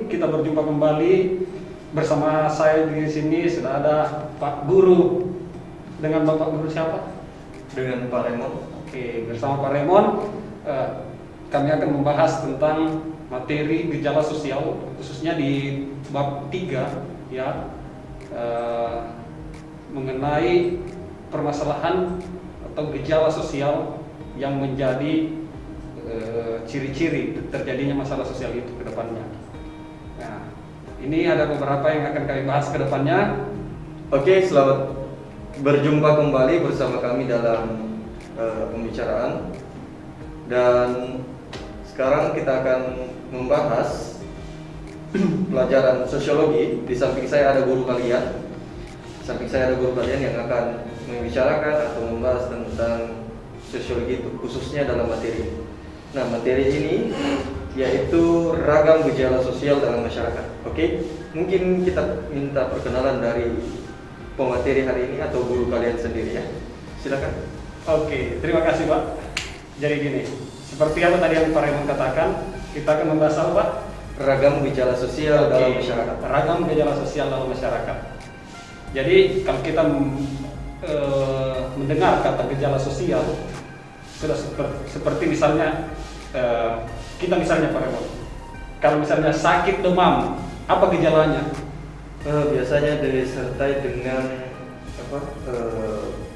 kita berjumpa kembali bersama saya di sini sudah ada Pak Guru. Dengan Bapak Guru siapa? Dengan Pak Raymond. Oke, bersama Pak Raymond kami akan membahas tentang materi gejala sosial khususnya di bab 3 ya, mengenai permasalahan atau gejala sosial yang menjadi ciri-ciri terjadinya masalah sosial itu ke depannya. Nah, ini ada beberapa yang akan kami bahas ke depannya. Oke, selamat berjumpa kembali bersama kami dalam pembicaraan. Dan sekarang kita akan membahas pelajaran sosiologi. Di samping saya ada guru kalian. Di samping saya ada guru kalian yang akan membicarakan atau membahas tentang sosiologi itu, khususnya dalam materi. Nah, materi ini yaitu ragam gejala sosial dalam masyarakat. Oke, mungkin kita minta perkenalan dari pemateri hari ini atau guru kalian sendiri ya. Silakan. Oke, terima kasih Pak. Jadi gini, seperti apa tadi yang Pak Raymond katakan, kita akan membahas apa Pak? Ragam gejala sosial dalam masyarakat. Ragam gejala sosial dalam masyarakat. Jadi kalau kita mendengar kata gejala sosial, sudah seperti misalnya kita misalnya Pak Raymond, kalau misalnya sakit demam, apa gejalanya? Biasanya disertai dengan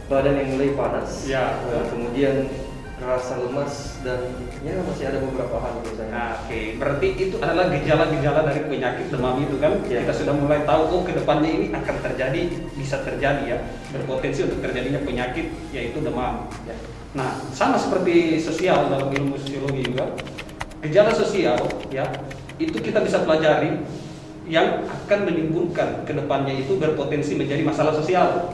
badan yang mulai panas, ya, kemudian rasa lemas, dan ya masih ada beberapa hal biasanya. Oke, berarti itu adalah gejala-gejala dari penyakit demam itu kan? Ya. Kita sudah mulai tahu, oh kedepannya ini akan terjadi, bisa terjadi ya, berpotensi untuk terjadinya penyakit yaitu demam. Ya. Nah, sama seperti sosial dalam ilmu sosiologi juga, gejala sosial ya itu kita bisa pelajari yang akan menimbulkan kedepannya itu berpotensi menjadi masalah sosial.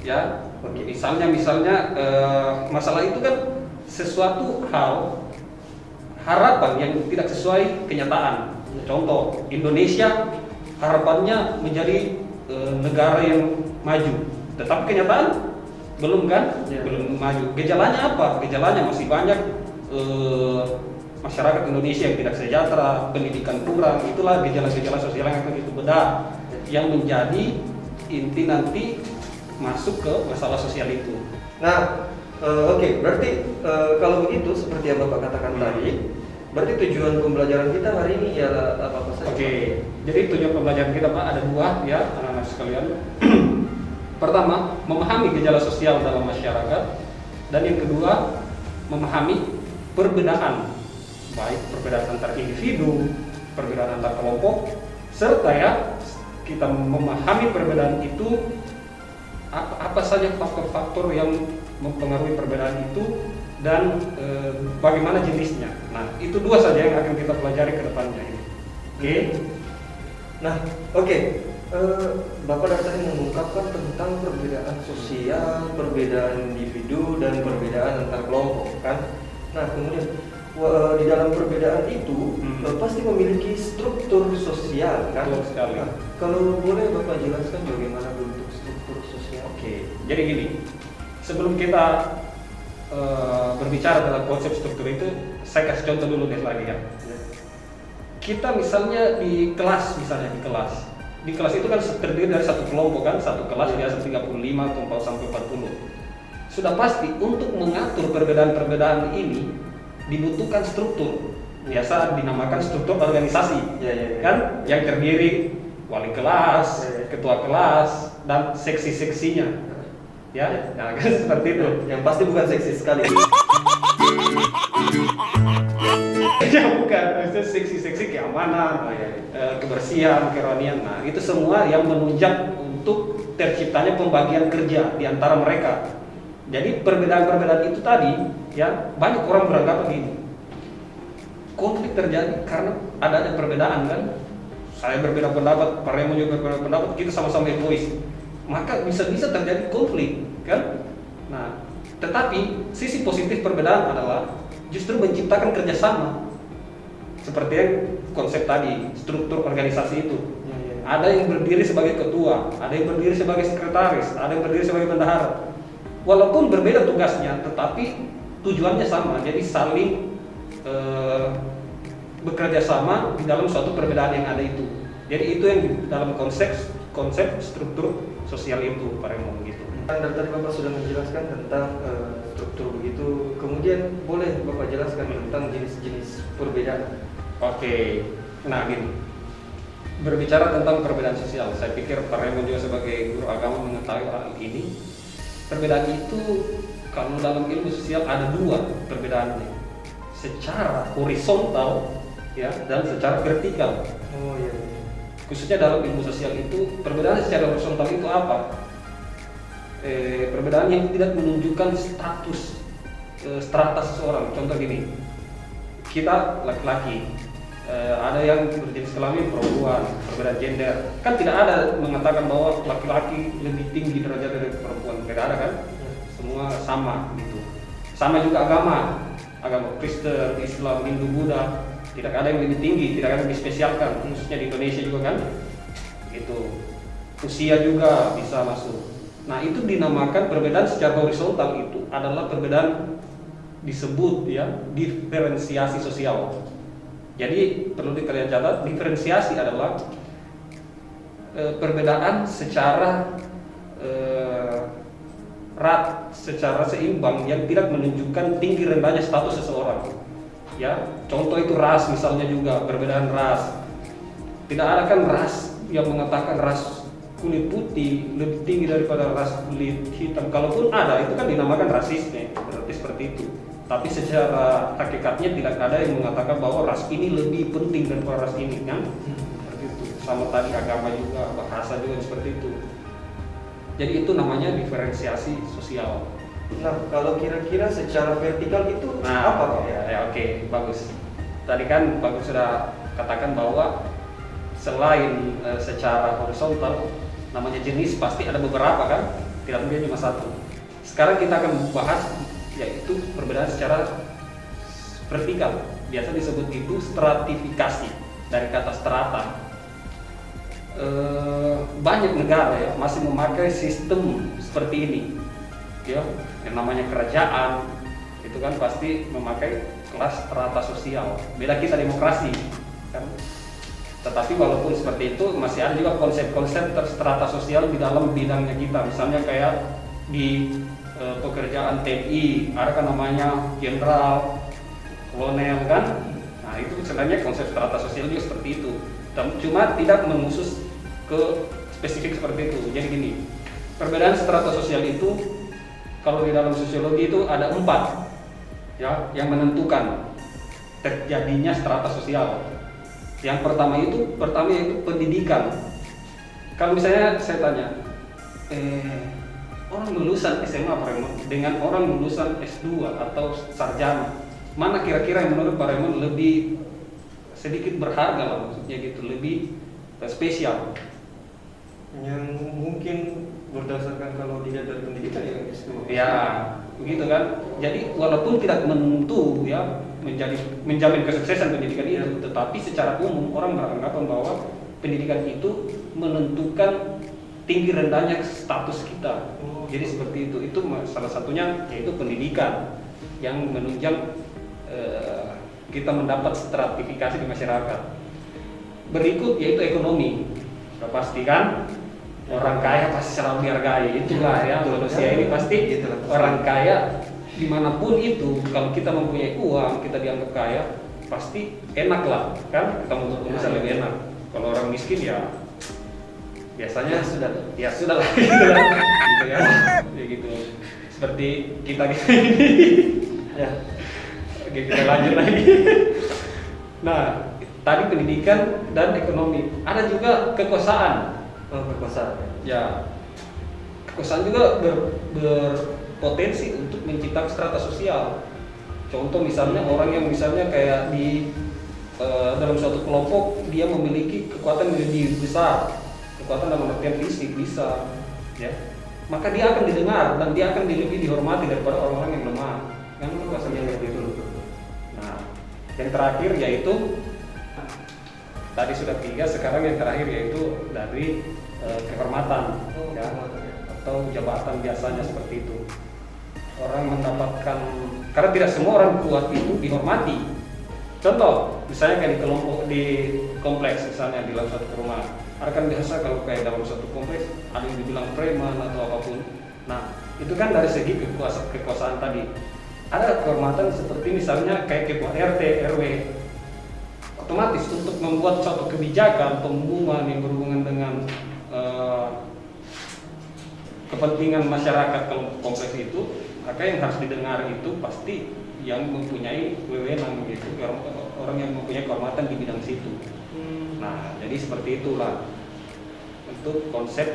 Ya, oke. Misalnya masalah itu kan sesuatu harapan yang tidak sesuai kenyataan. Contoh, Indonesia harapannya menjadi negara yang maju, tetapi kenyataan belum kan? Ya. Belum maju. Gejalanya apa? Gejalanya masih banyak masyarakat Indonesia yang tidak sejahtera, pendidikan kurang. Itulah gejala-gejala sosial yang akan kita bedah, yang menjadi inti nanti masuk ke masalah sosial itu. Nah, oke, berarti kalau begitu seperti yang Bapak katakan tadi, berarti tujuan pembelajaran kita hari ini ialah apa saja? Oke, jadi tujuan pembelajaran kita Pak ada dua ya anak-anak sekalian. Pertama, memahami gejala sosial dalam masyarakat, dan yang kedua, memahami perbedaan, baik perbedaan antar individu, perbedaan antar kelompok, serta ya kita memahami perbedaan itu apa saja faktor-faktor yang mempengaruhi perbedaan itu dan bagaimana jenisnya. Nah, itu dua saja yang akan kita pelajari ke depannya ini. Oke. Nah, oke. Bapak dari tadi mengungkapkan tentang perbedaan sosial, perbedaan individu, dan perbedaan antar kelompok, kan? Nah, kemudian di dalam perbedaan itu pasti memiliki struktur sosial, kan? Betul sekali. Nah, kalau boleh Bapak jelaskan bagaimana bentuk struktur sosial? Oke, jadi gini, sebelum kita berbicara tentang konsep struktur itu, saya kasih contoh dulu deh lagi ya. Kita misalnya di kelas itu kan terdiri dari satu kelompok kan, satu kelas biasa 35 atau sampai 40. Sudah pasti untuk mengatur perbedaan-perbedaan ini dibutuhkan struktur. Biasa dinamakan struktur organisasi, kan? Yang terdiri wali kelas, ketua kelas, dan seksi-seksinya. Ya, nah, kan seperti itu. Yang pasti bukan seksi sekali. Ya bukan, itu seksi-seksi keamanan, kebersihan, kerohanian. Nah, itu semua yang menunjang untuk terciptanya pembagian kerja di antara mereka. Jadi perbedaan-perbedaan itu tadi, ya banyak orang beranggapan gini. Konflik terjadi karena adanya perbedaan kan. Saya berbeda pendapat, Pak Raymond juga berbeda pendapat, kita sama-sama egois. Maka bisa-bisa terjadi konflik, kan? Nah, tetapi sisi positif perbedaan adalah justru menciptakan kerjasama. Seperti yang konsep tadi, struktur organisasi itu. Ada yang berdiri sebagai ketua, ada yang berdiri sebagai sekretaris, ada yang berdiri sebagai bendahara. Walaupun berbeda tugasnya, tetapi tujuannya sama. Jadi saling bekerja sama di dalam suatu perbedaan yang ada itu. Jadi itu yang di dalam konsep struktur sosial itu, Pak Raymond gitu. Dari tadi Bapak sudah menjelaskan tentang struktur begitu, kemudian boleh Bapak jelaskan tentang jenis-jenis perbedaan. Oke, nah gini, berbicara tentang perbedaan sosial, saya pikir Pak Raymond juga sebagai guru agama mengetahui hal ini. Perbedaan itu kalau dalam ilmu sosial ada dua perbedaannya, secara horizontal ya dan secara vertikal. Oh iya. Khususnya dalam ilmu sosial itu perbedaan secara horizontal itu apa? Perbedaan yang tidak menunjukkan status strata seseorang. Contoh gini, kita laki-laki, ada yang berjenis kelamin perempuan, perbedaan gender. Kan tidak ada mengatakan bahwa laki-laki lebih tinggi derajat dari perempuan, tidak ada kan? Semua sama gitu. Sama juga agama Kristen, Islam, Hindu, Buddha, tidak ada yang lebih tinggi, tidak ada yang dispesialkan. Khususnya di Indonesia juga kan, gitu. Usia juga bisa masuk. Nah itu dinamakan perbedaan secara horizontal, itu adalah perbedaan disebut ya diferensiasi sosial. Jadi perlu kalian catat, diferensiasi adalah perbedaan secara secara seimbang yang tidak menunjukkan tinggi rendahnya status seseorang. Ya, contoh itu ras misalnya juga, perbedaan ras. Tidak ada kan ras yang mengatakan ras kulit putih lebih tinggi daripada ras kulit hitam. Kalaupun ada, itu kan dinamakan rasisme, berarti seperti itu. Tapi secara hakikatnya tidak ada yang mengatakan bahwa ras ini lebih penting daripada ras ini, kan? Seperti itu. Sama tadi agama juga, bahasa juga seperti itu. Jadi itu namanya diferensiasi sosial. Nah, kalau kira-kira secara vertikal itu apa Pak? Oke, bagus. Tadi kan Bagus sudah katakan bahwa selain secara horizontal, namanya jenis pasti ada beberapa kan, tidak mungkin cuma satu. Sekarang kita akan bahas yaitu perbedaan secara vertikal. Biasa disebut itu stratifikasi, dari kata strata. Banyak negara ya masih memakai sistem seperti ini, ya, yang namanya kerajaan itu kan pasti memakai kelas strata sosial. Beda kita demokrasi, kan? Tetapi walaupun seperti itu masih ada juga konsep-konsep strata sosial di dalam bidangnya kita. Misalnya kayak di pekerjaan TNI ada kan namanya jenderal, kolonel kan. Nah itu sebenarnya konsep strata sosial juga seperti itu. Cuma tidak mengusus ke spesifik seperti itu. Jadi gini, perbedaan strata sosial itu kalau di dalam sosiologi itu ada 4 ya yang menentukan terjadinya strata sosial. Yang pertama yaitu pendidikan. Kalau misalnya saya tanya, orang lulusan SMA Pak Raymond dengan orang lulusan S2 atau sarjana, mana kira-kira yang menurut Pak Raymond lebih sedikit berharga lah, maksudnya gitu, lebih spesial? Yang mungkin berdasarkan kalau dilihat dari pendidikan ya S2. Ya, begitu kan. Jadi walaupun tidak menentu ya menjamin kesuksesan pendidikan itu, tetapi secara umum orang beranggapan bahwa pendidikan itu menentukan tinggi rendahnya status kita. Jadi seperti itu. Itu salah satunya yaitu pendidikan yang menunjang kita mendapat stratifikasi di masyarakat. Berikut yaitu ekonomi. Sudah pasti kan? Orang kaya pasti selalu dihargai, itulah ya manusia ini pasti orang kaya dimanapun itu. Kalau kita mempunyai uang, kita dianggap kaya, pasti enak lah kan, kita mau berurusan lebih enak. Kalau orang miskin ya biasanya sudah lah gitu ya, gitu seperti kita ini ya. Oke, kita lanjut lagi. Nah tadi pendidikan dan ekonomi, ada juga kekuasaan. Kekuasaan. Ya, kekuasaan juga berpotensi untuk menciptakan strata sosial. Contoh misalnya orang yang misalnya kayak di dalam suatu kelompok dia memiliki kekuatan yang lebih besar, kekuatan dalam artian fisik bisa, ya, maka dia akan didengar dan dia akan lebih dihormati daripada orang-orang yang lemah. Kan kekuasaannya seperti itu. Nah, yang terakhir yaitu tadi sudah 3, sekarang yang terakhir yaitu dari kehormatan, ya, atau jabatan biasanya seperti itu. Orang mendapatkan, karena tidak semua orang kuat itu dihormati. Contoh, misalnya kayak di kelompok di kompleks, misalnya di dalam satu perumahan, ada kan biasa kalau kayak dalam satu kompleks ada yang dibilang preman atau apapun. Nah, itu kan dari segi kekuasaan tadi. Ada kehormatan seperti misalnya kayak ketua RT, RW. Otomatis untuk membuat suatu kebijakan pengumuman yang berhubungan dengan kepentingan masyarakat kelompok kompleks itu, maka yang harus didengar itu pasti yang mempunyai wewenang gitu, orang yang mempunyai kehormatan di bidang situ. Nah, jadi seperti itulah untuk konsep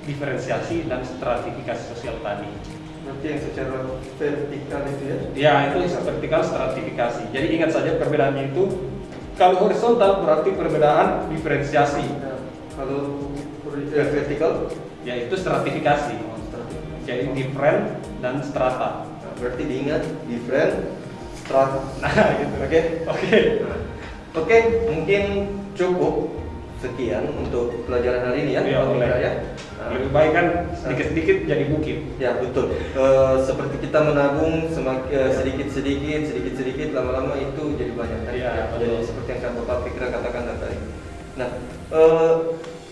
diferensiasi dan stratifikasi sosial tadi. Nanti yang secara vertikal itu ya? Ya, itu vertikal stratifikasi. Jadi ingat saja perbedaannya itu, kalau horizontal berarti perbedaan diferensiasi. Nah, kalau vertikal? Ya, itu stratifikasi. Jadi different dan strata. Nah, berarti diingat different, strat. Nah, gitu. Oke? Oke. Oke, mungkin cukup sekian untuk pelajaran hari ini ya. Iya, boleh. Ya. Lebih baik kan sedikit-sedikit jadi bukit. Ya betul. Seperti kita menabung sedikit-sedikit, lama-lama itu jadi banyak. Kan? Iya, Jadi betul. seperti yang Bapak Fikra katakan tadi. Nah,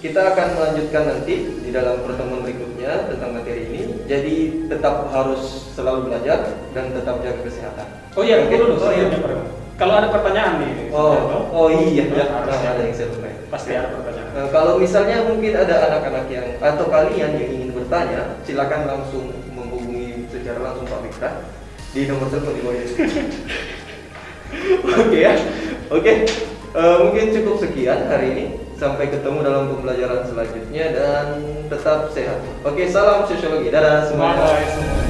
kita akan melanjutkan nanti di dalam pertemuan berikutnya tentang materi ini. Jadi tetap harus selalu belajar dan tetap jaga kesehatan. Oh iya, Oke? dulu Oh, iya. kalau ada pertanyaan nih. Oh iya, ya, harusnya ada yang saya lupa. pasti ada pertanyaan. Kalau misalnya mungkin ada anak-anak yang atau kalian yang ingin bertanya, silakan langsung menghubungi secara langsung Pak Fikra di nomor telepon di bawah ini. Oke ya, oke. Mungkin cukup sekian hari ini. Sampai ketemu dalam pembelajaran selanjutnya dan tetap sehat. Oke, salam sosiologi. Dadah semuanya. Bye-bye semua.